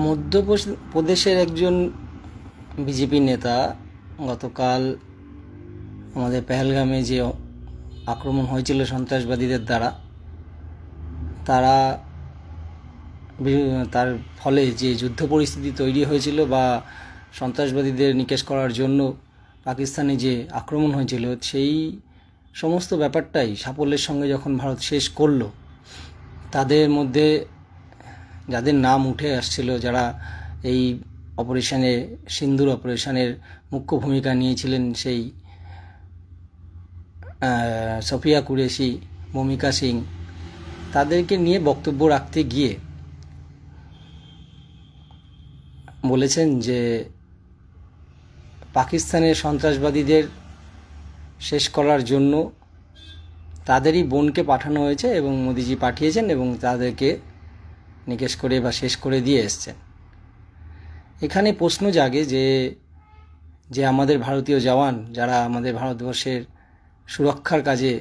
মধ্যপ্রদেশের একজন বিজেপি নেতা গতকাল আমাদের পেহেলগামে যে আক্রমণ হয়েছিল সন্ত্রাসবাদীদের দ্বারা, তার ফলে যে যুদ্ধ পরিস্থিতি তৈরি হয়েছিল বা সন্ত্রাসবাদীদের নিকেশ করার জন্য পাকিস্তানে যে আক্রমণ হয়েছিল, সেই সমস্ত ব্যাপারটাই সাফল্যের সঙ্গে যখন ভারত শেষ করল, তাদের মধ্যে যাদের নাম উঠে আসছিল, যারা এই অপারেশনে সিন্দুর অপারেশনের মুখ্য ভূমিকা নিয়েছিলেন, সেই সফিয়া কুরেশি, ভূমিকা সিং, তাদেরকে নিয়ে বক্তব্য রাখতে গিয়ে বলেছেন যে পাকিস্তানের সন্ত্রাসবাদীদের শেষ করার জন্য তাদেরই বোনকে পাঠানো হয়েছে এবং মোদিজি পাঠিয়েছেন এবং তাদেরকে নিকেশ করে বা শেষ করে দিয়ে এসছেন। এখানে প্রশ্ন জাগে যে আমাদের ভারতীয় জওয়ান যারা আমাদের ভারতবর্ষের সুরক্ষার কাজে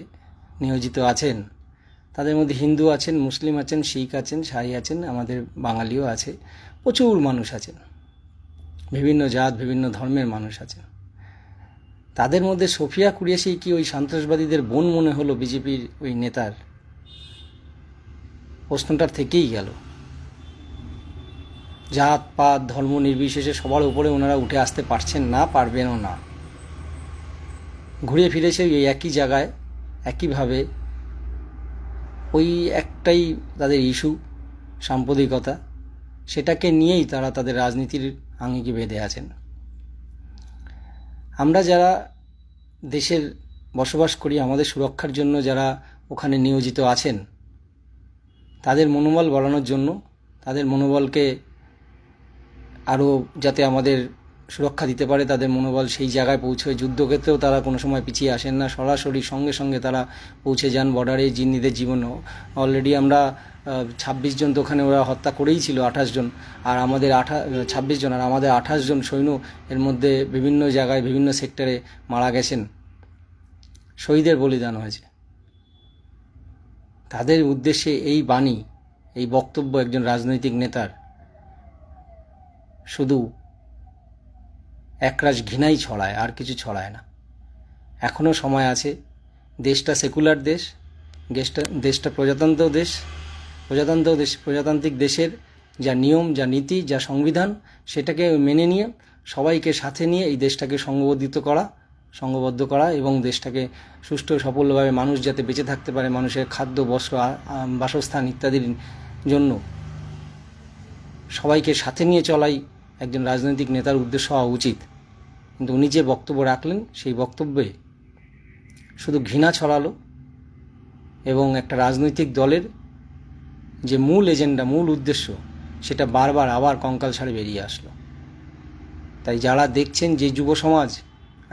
নিয়োজিত আছেন, তাদের মধ্যে হিন্দু আছেন, মুসলিম আছেন, শিখ আছেন, শাহী আছেন, আমাদের বাঙালিও আছে, প্রচুর মানুষ আছেন, বিভিন্ন জাত বিভিন্ন ধর্মের মানুষ আছেন। তাদের মধ্যে সফিয়া কুরেশি কি ওই সন্ত্রাসবাদীদের বোন মনে হলো বিজেপির ওই নেতার? প্রশ্নটার থেকেই গেল। জাত পাত ধর্ম নির্বিশেষে সবার উপরে ওনারা উঠে আসতে পারছেন না, পারবেনও না। ঘুরে ফিরেছে ওই একই জায়গায়, একইভাবে ওই একটাই তাদের ইস্যু, সাম্প্রদায়িকতা, সেটাকে নিয়েই তারা তাদের রাজনীতির আঙ্গিকে বেঁধে আছেন। আমরা যারা দেশের বসবাস করি, আমাদের সুরক্ষার জন্য যারা ওখানে নিয়োজিত আছেন, তাদের মনোবল বাড়ানোর জন্য, তাদের মনোবলকে আরও যাতে আমাদের সুরক্ষা দিতে পারে, তাদের মনোবল সেই জায়গায় পৌঁছয়। যুদ্ধক্ষেত্রেও তারা কোনো সময় পিছিয়ে আসেন না, সরাসরি সঙ্গে সঙ্গে তারা পৌঁছে যান বর্ডারে। জিন্নিদের জীবনও অলরেডি আমরা 26 জন তো ওখানে ওরা হত্যা করেই ছিল, 28 জন, আর আমাদের 26 জন, আর আমাদের 28 জন সৈন্য এর মধ্যে বিভিন্ন জায়গায় বিভিন্ন সেক্টরে মারা গেছেন, শহীদের বলিদান হয়েছে। তাদের উদ্দেশ্যে এই বাণী, এই বক্তব্য একজন রাজনৈতিক নেতার শুধু একরাশ ঘৃণাই ছড়ায়, আর কিছু ছড়ায় না। এখনও সময় আছে। দেশটা সেকুলার দেশ, দেশটা প্রজাতান্ত্রিক দেশের যা নিয়ম, যা নীতি, যা সংবিধান, সেটাকে মেনে নিয়ে সবাইকে সাথে নিয়ে এই দেশটাকে সংঘবদ্ধ করা এবং দেশটাকে সুষ্ঠু সফলভাবে মানুষ যাতে বেঁচে থাকতে পারে, মানুষের খাদ্য, বস্ত্র, বাসস্থান ইত্যাদির জন্য সবাইকে সাথে নিয়ে চলাই একজন রাজনৈতিক নেতার উদ্দেশ্য হওয়া উচিত। কিন্তু উনি যে বক্তব্য রাখলেন, সেই বক্তব্যে শুধু ঘৃণা ছড়ালো এবং একটা রাজনৈতিক দলের যে মূল এজেন্ডা, মূল উদ্দেশ্য, সেটা বারবার আবার কঙ্কাল ছাড়ে বেরিয়ে আসলো। তাই যারা দেখছেন, যে যুব সমাজ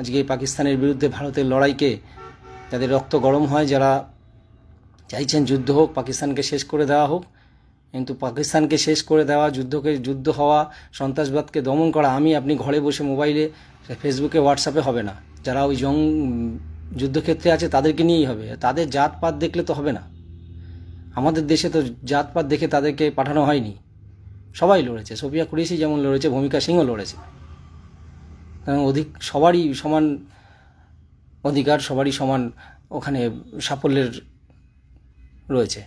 আজকে পাকিস্তানের বিরুদ্ধে ভারতের লড়াইকে, যাদের রক্ত গরম হয়, যারা চাইছেন যুদ্ধ হোক, পাকিস্তানকে শেষ করে দেওয়া হোক, কিন্তু পাকিস্তানকে শেষ করে দেওয়া, যুদ্ধ হওয়া, সন্ত্রাসবাদকে দমন করা আপনি ঘরে বসে মোবাইলে, ফেসবুকে, হোয়াটসঅ্যাপে হবে না। যারা ওই যুদ্ধক্ষেত্রে আছে তাদেরকে নিয়েই হবে। তাদের জাতপাত দেখলে তো হবে না। আমাদের দেশে তো জাতপাত দেখে তাদেরকে পাঠানো হয়নি, সবাই লড়েছে। সফিয়া কুরেশি যেমন লড়েছে, ভূমিকা সিংও লড়েছে। কারণ সবারই সমান অধিকার, সবারই সমান ওখানে সাফল্যের রয়েছে।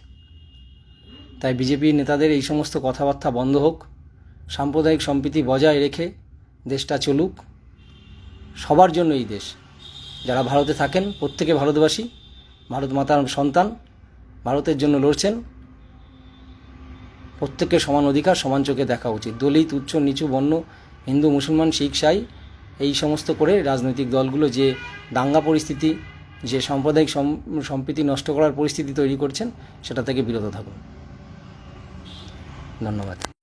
তাই বিজেপি নেতাদের এই সমস্ত কথাবার্তা বন্ধ হোক, সাম্প্রদায়িক সম্প্রীতি বজায় রেখে দেশটা চলুক। সবার জন্য এই দেশ, যারা ভারতে থাকেন প্রত্যেকে ভারতবাসী, ভারত মাতার সন্তান, ভারতের জন্য লড়ছেন, প্রত্যেকের সমান অধিকার, সমান চোখে দেখা উচিত। দলিত, উচ্চ নিচু, বর্ণ, হিন্দু, মুসলমান, শিখ, সাই, এই সমস্ত করে রাজনৈতিক দলগুলো যে দাঙ্গা পরিস্থিতি, যে সাম্প্রদায়িক সম্প্রীতি নষ্ট করার পরিস্থিতি তৈরি করছেন, সেটা থেকে বিরত থাকুন। ধন্যবাদ।